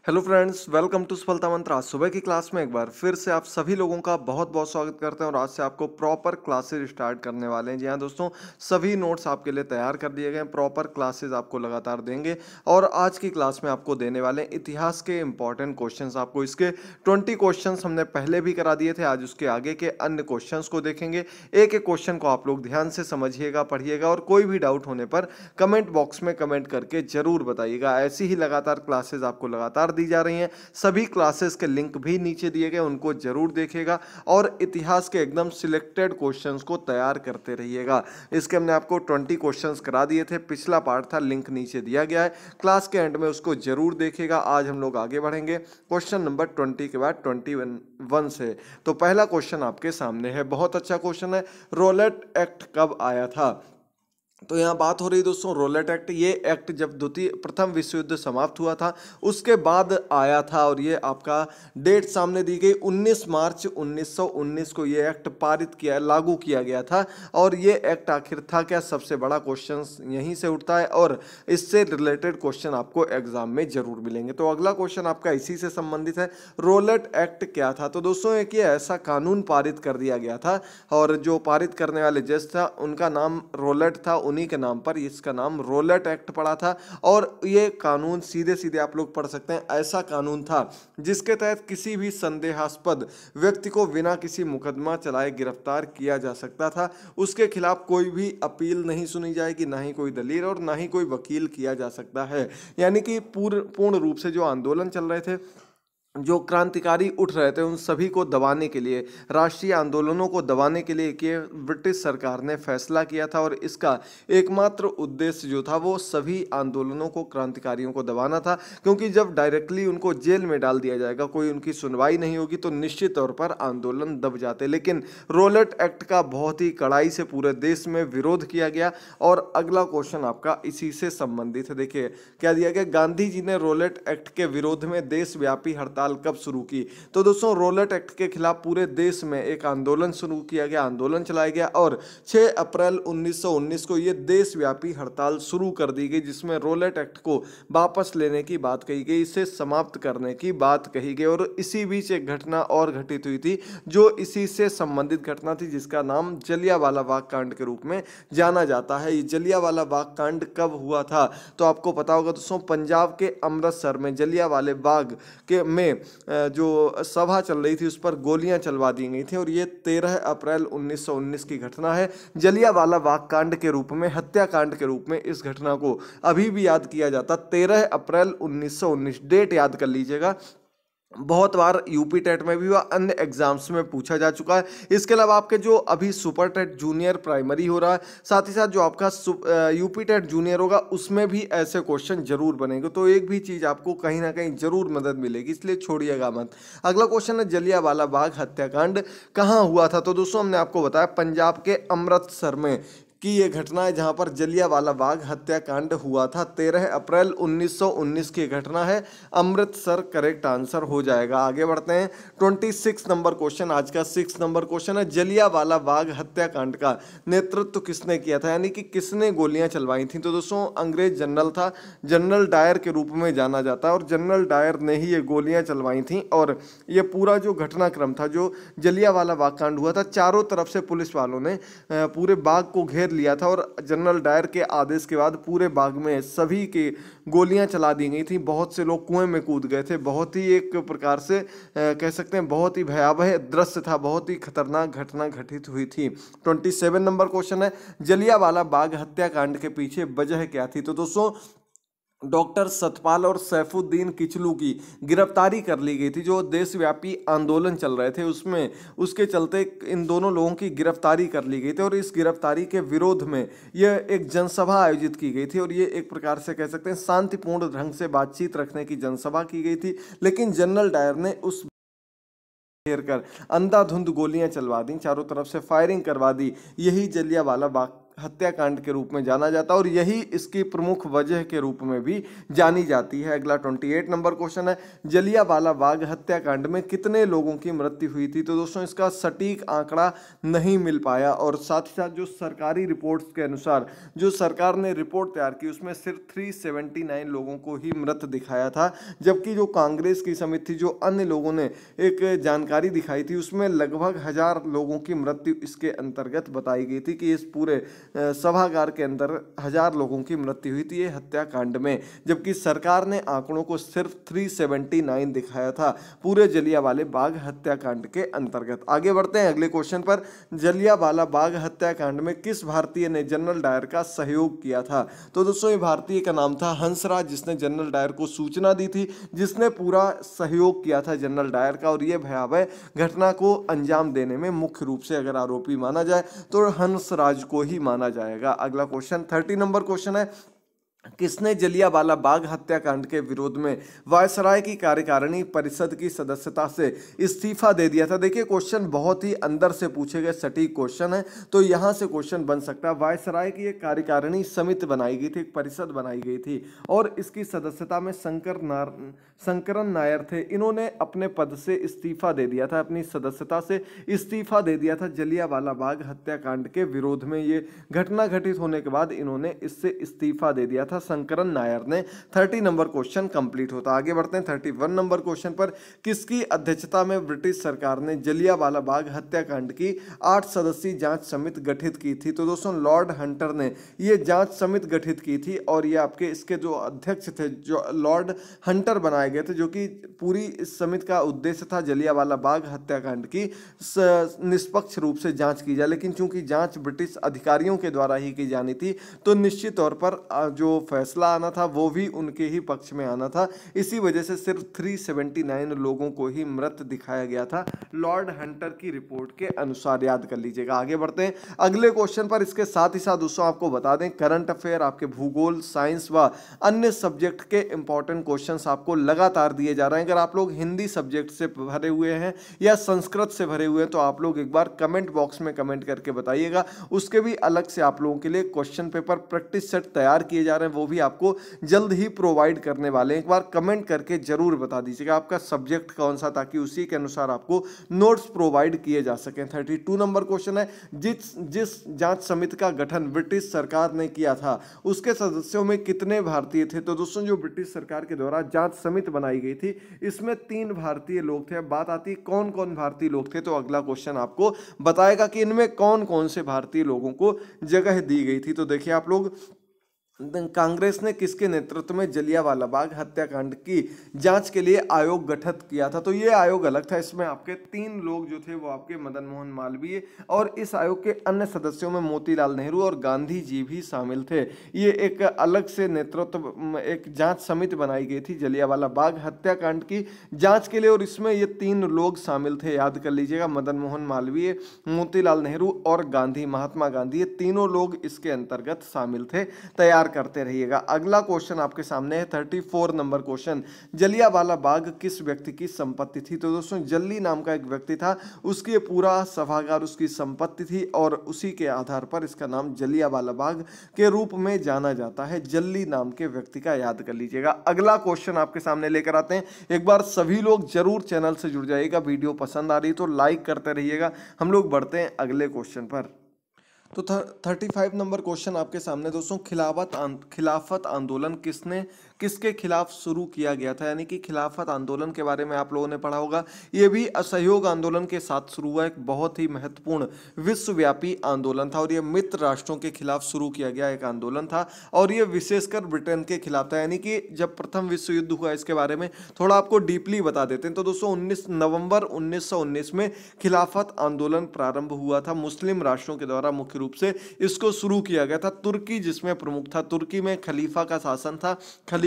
Hello friends, welcome to सफलता मंत्र। आज सुबह की क्लास में एक बार फिर से आप सभी लोगों का बहुत बहुत स्वागत करते हैं और आज से आपको प्रॉपर क्लासेस स्टार्ट करने वाले हैं। जी हाँ दोस्तों, सभी नोट्स आपके लिए तैयार कर दिए गए हैं। प्रॉपर क्लासेस आपको लगातार देंगे और आज की क्लास में आपको देने वाले हैं इतिहास के इंपॉर्टेंट क्वेश्चंस। आपको इसके 20 क्वेश्चंस हमने पहले भी करा दिए थे। आज उसके आगे के अन्य क्वेश्चंस को देखेंगे। एक एक क्वेश्चन को आप लोग ध्यान से समझिएगा, पढ़िएगा और कोई भी डाउट होने पर कमेंट बॉक्स में कमेंट करके जरूर बताइएगा। ऐसी ही लगातार क्लासेस आपको लगातार दी जा रही हैं। सभी क्लासेस के लिंक भी नीचे दिए गए, उनको जरूर देखिएगा और इतिहास के एकदम सिलेक्टेड क्वेश्चंस को तैयार करते रहिएगा। इसके हमने आपको 20 क्वेश्चंस करा दिए थे। पिछला पार्ट था, लिंक नीचे दिया गया है। क्लास के एंड में उसको जरूर देखिएगा। आज हम लोग आगे बढ़ेंगे क्वेश्चन नंबर 20 के बाद 21 से। तो पहला क्वेश्चन आपके सामने है, बहुत अच्छा क्वेश्चन है। रोलेट एक्ट कब आया था? तो यहाँ बात हो रही है दोस्तों रोलेट एक्ट। ये एक्ट जब प्रथम विश्व युद्ध समाप्त हुआ था उसके बाद आया था और ये आपका डेट सामने दी गई 19 मार्च 1919 को ये एक्ट पारित किया, लागू किया गया था। और ये एक्ट आखिर था क्या? सबसे बड़ा क्वेश्चन यहीं से उठता है और इससे रिलेटेड क्वेश्चन आपको एग्जाम में जरूर मिलेंगे। तो अगला क्वेश्चन आपका इसी से संबंधित है। रोलेट एक्ट क्या था? तो दोस्तों एक ये ऐसा कानून पारित कर दिया गया था और जो पारित करने वाले जज था उनका नाम रोलेट था। उन्हीं के नाम पर इसका नाम रोलेट एक्ट पड़ा था। और ये कानून सीधे सीधे आप लोग पढ़ सकते हैं, ऐसा कानून था जिसके तहत किसी भी संदेहास्पद व्यक्ति को बिना किसी मुकदमा चलाए गिरफ्तार किया जा सकता था। उसके खिलाफ कोई भी अपील नहीं सुनी जाएगी, ना ही कोई दलील और ना ही कोई वकील किया जा सकता है। यानी कि पूर्ण रूप से जो आंदोलन चल रहे थे, जो क्रांतिकारी उठ रहे थे, उन सभी को दबाने के लिए, राष्ट्रीय आंदोलनों को दबाने के लिए कि ब्रिटिश सरकार ने फैसला किया था। और इसका एकमात्र उद्देश्य जो था वो सभी आंदोलनों को, क्रांतिकारियों को दबाना था। क्योंकि जब डायरेक्टली उनको जेल में डाल दिया जाएगा, कोई उनकी सुनवाई नहीं होगी, तो निश्चित तौर पर आंदोलन दब जाते। लेकिन रोलेट एक्ट का बहुत ही कड़ाई से पूरे देश में विरोध किया गया। और अगला क्वेश्चन आपका इसी से संबंधित है। देखिए क्या दिया गया, गांधी जी ने रोलेट एक्ट के विरोध में देशव्यापी हड़ताल कब शुरू की? तो दोस्तों रोलेट एक्ट के खिलाफ पूरे देश में एक आंदोलन शुरू किया गया, आंदोलन चलाया गया और 6 अप्रैल 1919 को यह देशव्यापी हड़ताल शुरू कर दी गई, जिसमें रोलेट एक्ट को वापस लेने की बात कही गई, इसे समाप्त करने की बात कही गई। और इसी बीच एक घटना और घटित हुई थी जो इसी से संबंधित घटना थी, जिसका नाम जलियांवाला बाग कांड के रूप में जाना जाता है। ये जलियांवाला बाग कांड कब हुआ था? तो आपको पता होगा दोस्तों, पंजाब के अमृतसर में जलियांवाले बाग के में जो सभा चल रही थी उस पर गोलियां चलवा दी गई थी। और ये 13 अप्रैल 1919 की घटना है। जलियांवाला बाग कांड के रूप में, हत्याकांड के रूप में इस घटना को अभी भी याद किया जाता। 13 अप्रैल 1919 डेट याद कर लीजिएगा। बहुत बार यूपी टेट में भी व अन्य एग्जाम्स में पूछा जा चुका है। इसके अलावा आपके जो अभी सुपर टेट जूनियर प्राइमरी हो रहा है, साथ ही साथ जो आपका यूपी टेट जूनियर होगा उसमें भी ऐसे क्वेश्चन जरूर बनेंगे। तो एक भी चीज़ आपको कहीं ना कहीं जरूर मदद मिलेगी, इसलिए छोड़िएगा मत। अगला क्वेश्चन है, जलियांवाला बाग हत्याकांड कहाँ हुआ था? तो दोस्तों हमने आपको बताया पंजाब के अमृतसर में कि ये घटना है जहां पर जलियांवाला बाग हत्याकांड हुआ था। 13 अप्रैल 1919 की घटना है। अमृतसर करेक्ट आंसर हो जाएगा। आगे बढ़ते हैं, 26 नंबर क्वेश्चन, आज का 6 नंबर क्वेश्चन है। जलियांवाला बाग हत्याकांड का नेतृत्व किसने किया था, यानी कि किसने गोलियां चलवाई थी? तो दोस्तों अंग्रेज जनरल था, जनरल डायर के रूप में जाना जाता है और जनरल डायर ने ही ये गोलियां चलवाई थी। और ये पूरा जो घटनाक्रम था, जो जलियांवाला बाग कांड हुआ था, चारों तरफ से पुलिस वालों ने पूरे बाग को घेर लिया था और जनरल डायर के आदेश के बाद पूरे बाग में सभी के गोलियां चला दी गई थी। बहुत से लोग कुएं में कूद गए थे। बहुत ही एक प्रकार से कह सकते हैं बहुत ही भयावह दृश्य था, बहुत ही खतरनाक घटना घटित हुई थी। 27 नंबर क्वेश्चन है, जलियांवाला बाग हत्याकांड के पीछे वजह क्या थी? तो दोस्तों डॉक्टर सतपाल और सैफुद्दीन किचलू की गिरफ्तारी कर ली गई थी। जो देशव्यापी आंदोलन चल रहे थे उसमें, उसके चलते इन दोनों लोगों की गिरफ्तारी कर ली गई थी। और इस गिरफ्तारी के विरोध में यह एक जनसभा आयोजित की गई थी और ये एक प्रकार से कह सकते हैं शांतिपूर्ण ढंग से बातचीत रखने की जनसभा की गई थी। लेकिन जनरल डायर ने उस घेर कर अंधाधुंध गोलियां चलवा दी, चारों तरफ से फायरिंग करवा दी। यही जलियांवाला बाग हत्याकांड के रूप में जाना जाता है और यही इसकी प्रमुख वजह के रूप में भी जानी जाती है। अगला 28 नंबर क्वेश्चन है, जलियांवाला बाग हत्याकांड में कितने लोगों की मृत्यु हुई थी? तो दोस्तों इसका सटीक आंकड़ा नहीं मिल पाया और साथ ही साथ जो सरकारी रिपोर्ट्स के अनुसार जो सरकार ने रिपोर्ट तैयार की उसमें सिर्फ 379 लोगों को ही मृत दिखाया था, जबकि जो कांग्रेस की समिति जो अन्य लोगों ने एक जानकारी दिखाई थी उसमें लगभग 1000 लोगों की मृत्यु इसके अंतर्गत बताई गई थी कि इस पूरे सभागार के अंदर 1000 लोगों की मृत्यु हुई थी ये हत्याकांड में, जबकि सरकार ने आंकड़ों को सिर्फ 379 दिखाया था पूरे जलियांवाले बाग हत्याकांड के अंतर्गत। आगे बढ़ते हैं अगले क्वेश्चन पर, जलियांवाला बाग हत्याकांड में किस भारतीय ने जनरल डायर का सहयोग किया था? तो दोस्तों ये भारतीय का नाम था हंसराज, जिसने जनरल डायर को सूचना दी थी, जिसने पूरा सहयोग किया था जनरल डायर का और ये भयावह घटना को अंजाम देने में मुख्य रूप से अगर आरोपी माना जाए तो हंसराज को ही माना जाएगा। अगला क्वेश्चन 30 नंबर क्वेश्चन है, किसने जलियांवाला बाग हत्याकांड के विरोध में वायसराय की कार्यकारिणी परिषद की सदस्यता से इस्तीफा दे दिया था? देखिए क्वेश्चन बहुत ही अंदर से पूछे गए सटीक क्वेश्चन है, तो यहां से क्वेश्चन बन सकता है। वायसराय की एक कार्यकारिणी समिति बनाई गई थी, एक परिषद बनाई गई थी और इसकी सदस्यता में शंकरन नायर थे। इन्होंने अपने पद से इस्तीफा दे दिया था, अपनी सदस्यता से इस्तीफा दे दिया था जलियांवाला बाग हत्याकांड के विरोध में। ये घटना घटित होने के बाद इन्होंने इससे इस्तीफा दे दिया था शंकरन नायर ने। 30 नंबर क्वेश्चन कंप्लीट होता। आगे बढ़ते हैं 31 नंबर क्वेश्चन पर, किसकी अध्यक्षता में ब्रिटिश सरकार ने जलियांवाला बाग हत्याकांड की 8 सदस्यीय जांच समिति गठित की थी? तो दोस्तों लॉर्ड हंटर ने ये जांच समिति गठित की थी और ये आपके इसके जो अध्यक्ष थे जो लॉर्ड हंटर बनाए गए थे, जो कि पूरी इस समिति का उद्देश्य था जलियांवाला बाग हत्याकांड की निष्पक्ष रूप से जांच की जाए, लेकिन चूंकि जांच ब्रिटिश अधिकारियों के द्वारा ही की जानी थी तो निश्चित तौर पर जो फैसला आना था वो भी उनके ही पक्ष में आना था। इसी वजह से सिर्फ 379 लोगों को ही मृत दिखाया गया था लॉर्ड हंटर की रिपोर्ट के अनुसार, याद कर लीजिएगा। आगे बढ़ते हैं अगले क्वेश्चन पर। इसके साथ ही साथ दोस्तों आपको बता दें करंट अफेयर, आपके भूगोल, साइंस व अन्य सब्जेक्ट के इंपॉर्टेंट क्वेश्चंस आपको लगातार दिए जा रहे हैं। अगर आप लोग हिंदी सब्जेक्ट से भरे हुए हैं या संस्कृत से भरे हुए हैं तो आप लोग एक बार कमेंट बॉक्स में कमेंट करके बताइएगा। उसके भी अलग से आप लोगों के लिए क्वेश्चन पेपर प्रैक्टिस सेट तैयार किए जा रहे हैं, वो भी आपको जल्द ही प्रोवाइड करने वाले हैं। एक बार कमेंट करके जरूर बता दीजिएगा आपका सब्जेक्ट कौन सा, ताकि उसी के अनुसार आपको नोट्स प्रोवाइड किए जा सकें। 32 नंबर क्वेश्चन है, जिस जांच समिति का गठन ब्रिटिश सरकार ने किया था उसके सदस्यों में कितने भारतीय थे? तो दोस्तों जो ब्रिटिश सरकार के द्वारा जांच समिति बनाई गई थी इसमें 3 भारतीय लोग थे। अब बात आती है कौन कौन भारतीय लोग थे, तो अगला क्वेश्चन आपको बताएगा कि इनमें कौन कौन से भारतीय लोगों को जगह दी गई थी। तो देखिए आप लोग, कांग्रेस ने किसके नेतृत्व में जलियांवाला बाग हत्याकांड की जांच के लिए आयोग गठित किया था? तो ये आयोग अलग था, इसमें आपके 3 लोग जो थे वो आपके मदन मोहन मालवीय और इस आयोग के अन्य सदस्यों में मोतीलाल नेहरू और गांधी जी भी शामिल थे। ये एक अलग से नेतृत्व एक जांच समिति बनाई गई थी जलियांवाला बाग हत्याकांड की जांच के लिए और इसमें ये 3 लोग शामिल थे, याद कर लीजिएगा, मदन मोहन मालवीय, मोतीलाल नेहरू और गांधी, महात्मा गांधी, ये तीनों लोग इसके अंतर्गत शामिल थे। तैयार करते रहिएगा। अगला क्वेश्चन आपके सामने है 34 नंबर क्वेश्चन, जलियांवाला बाग किस व्यक्ति की संपत्ति थी? तो दोस्तों जल्ली नाम का एक व्यक्ति था, उसकी पूरा सभागार उसकी संपत्ति थी और उसी के आधार पर इसका नाम जलियांवाला बाग के रूप में जाना जाता है। जल्ली नाम के व्यक्ति का, याद कर लीजिएगा। अगला क्वेश्चन आपके सामने लेकर आते हैं। एक बार सभी लोग जरूर चैनल से जुड़ जाइएगा, वीडियो पसंद आ रही तो लाइक करते रहिएगा। हम लोग बढ़ते हैं अगले क्वेश्चन पर। तो 35 नंबर क्वेश्चन आपके सामने दोस्तों, खिलाफत आंदोलन किसके खिलाफ शुरू किया गया था? यानी कि खिलाफत आंदोलन के बारे में आप लोगों ने पढ़ा होगा, ये भी असहयोग आंदोलन के साथ शुरू हुआ एक बहुत ही महत्वपूर्ण विश्वव्यापी आंदोलन था और ये मित्र राष्ट्रों के खिलाफ शुरू किया गया एक आंदोलन था और ये विशेषकर ब्रिटेन के खिलाफ था। यानी कि जब प्रथम विश्व युद्ध हुआ, इसके बारे में थोड़ा आपको डीपली बता देते हैं। तो दोस्तों 19 नवंबर 1919 में खिलाफत आंदोलन प्रारंभ हुआ था, मुस्लिम राष्ट्रों के द्वारा मुख्य रूप से इसको शुरू किया गया था। तुर्की जिसमें प्रमुख था, तुर्की में खलीफा का शासन था,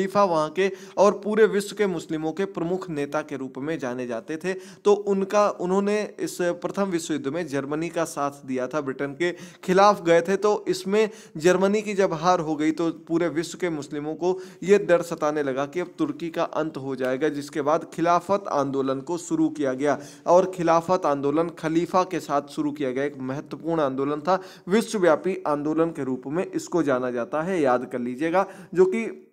खलीफा वहाँ के और पूरे विश्व के मुस्लिमों के प्रमुख नेता के रूप में जाने जाते थे। तो उन्होंने इस प्रथम विश्व युद्ध में जर्मनी का साथ दिया था, ब्रिटेन के खिलाफ गए थे। तो इसमें जर्मनी की जब हार हो गई तो पूरे विश्व के मुस्लिमों को यह डर सताने लगा कि अब तुर्की का अंत हो जाएगा, जिसके बाद खिलाफत आंदोलन को शुरू किया गया। और खिलाफत आंदोलन खलीफा के साथ शुरू किया गया एक महत्वपूर्ण आंदोलन था, विश्वव्यापी आंदोलन के रूप में इसको जाना जाता है, याद कर लीजिएगा, जो कि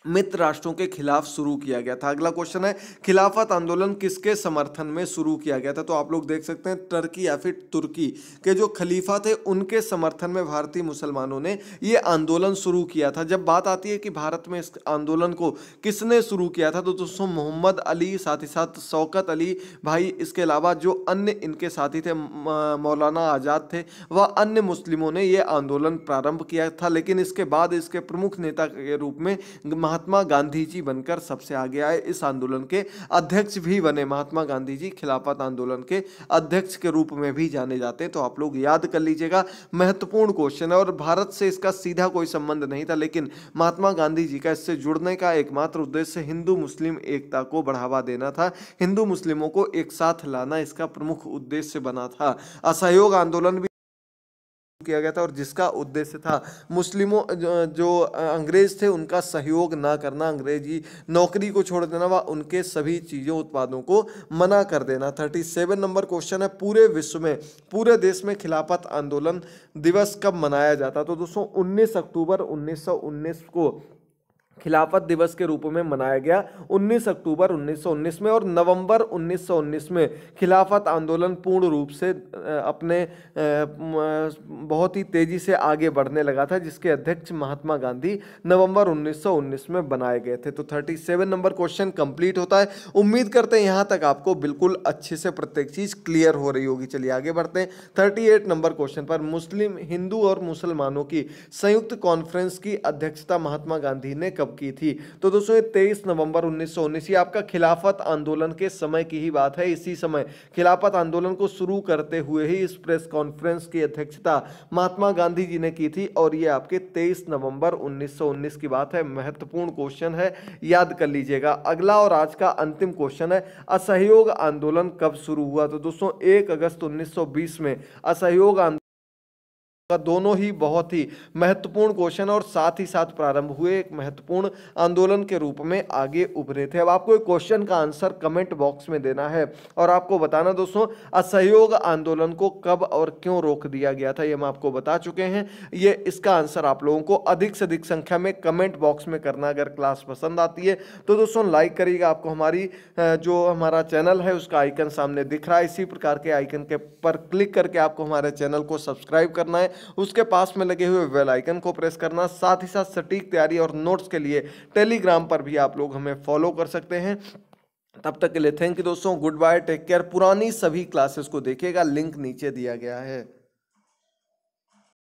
मित्र राष्ट्रों के खिलाफ शुरू किया गया था। अगला क्वेश्चन है, खिलाफत आंदोलन किसके समर्थन में शुरू किया गया था? तो आप लोग देख सकते हैं टर्की या फिर तुर्की के जो खलीफा थे उनके समर्थन में भारतीय मुसलमानों ने ये आंदोलन शुरू किया था। जब बात आती है कि भारत में इस आंदोलन को किसने शुरू किया था, तो दोस्तों मोहम्मद अली, साथ ही साथ शौकत अली भाई, इसके अलावा जो अन्य इनके साथी थे, मौलाना आज़ाद थे, वह अन्य मुस्लिमों ने ये आंदोलन प्रारंभ किया था। लेकिन इसके बाद इसके प्रमुख नेता के रूप में महात्मा गांधी जी बनकर सबसे आगे आए, इस आंदोलन के अध्यक्ष भी बने। महात्मा गांधी जी खिलाफत आंदोलन के अध्यक्ष के रूप में भी जाने जाते हैं। तो आप लोग याद कर लीजिएगा, महत्वपूर्ण क्वेश्चन है। और भारत से इसका सीधा कोई संबंध नहीं था, लेकिन महात्मा गांधी जी का इससे जुड़ने का एकमात्र उद्देश्य हिंदू मुस्लिम एकता को बढ़ावा देना था, हिंदू मुस्लिमों को एक साथ लाना इसका प्रमुख उद्देश्य बना था। असहयोग आंदोलन भी किया गया था और जिसका उद्देश्य था मुस्लिमों जो अंग्रेज थे उनका सहयोग ना करना, अंग्रेजी नौकरी को छोड़ देना, व उनके सभी चीज़ों उत्पादों को मना कर देना। 37 नंबर क्वेश्चन है, पूरे विश्व में, पूरे देश में खिलाफत आंदोलन दिवस कब मनाया जाता? तो दोस्तों 19 अक्टूबर 1919 को खिलाफत दिवस के रूप में मनाया गया, 19 अक्टूबर 1919 में। और नवंबर 1919 में खिलाफत आंदोलन पूर्ण रूप से अपने बहुत ही तेजी से आगे बढ़ने लगा था, जिसके अध्यक्ष महात्मा गांधी नवंबर 1919 में बनाए गए थे। तो 37 नंबर क्वेश्चन कंप्लीट होता है। उम्मीद करते हैं यहाँ तक आपको बिल्कुल अच्छे से प्रत्येक चीज क्लियर हो रही होगी। चलिए आगे बढ़ते हैं 38 नंबर क्वेश्चन पर। मुस्लिम, हिंदू और मुसलमानों की संयुक्त कॉन्फ्रेंस की अध्यक्षता महात्मा गांधी ने कब की थी? तो दोस्तों 23 नवंबर 1919, ये आपका खिलाफत आंदोलन के समय की ही बात है। इसी समय खिलाफत आंदोलन को शुरू करते हुए ही इस प्रेस कॉन्फ्रेंस की अध्यक्षता महात्मा गांधी जी ने की थी, और ये आपके 23 नवंबर 1919 की बात है। महत्वपूर्ण क्वेश्चन है, याद कर लीजिएगा। अगला और आज का अंतिम क्वेश्चन है, असहयोग आंदोलन कब शुरू हुआ? तो दोस्तों 1 अगस्त 1920 में असहयोग आंदोलन का दोनों ही बहुत ही महत्वपूर्ण क्वेश्चन और साथ ही साथ प्रारंभ हुए एक महत्वपूर्ण आंदोलन के रूप में आगे उभरे थे। अब आपको एक क्वेश्चन का आंसर कमेंट बॉक्स में देना है और आपको बताना दोस्तों असहयोग आंदोलन को कब और क्यों रोक दिया गया था, ये हम आपको बता चुके हैं। ये इसका आंसर आप लोगों को अधिक से अधिक संख्या में कमेंट बॉक्स में करना। अगर क्लास पसंद आती है तो दोस्तों लाइक करिएगा। आपको हमारी जो हमारा चैनल है उसका आइकन सामने दिख रहा है, इसी प्रकार के आइकन के पर क्लिक करके आपको हमारे चैनल को सब्सक्राइब करना है। उसके पास में लगे हुए बेल आइकन को प्रेस करना। साथ ही साथ सटीक तैयारी और नोट्स के लिए टेलीग्राम पर भी आप लोग हमें फॉलो कर सकते हैं। तब तक के लिए थैंक यू दोस्तों, गुड बाय, टेक केयर। पुरानी सभी क्लासेस को देखिएगा, लिंक नीचे दिया गया है।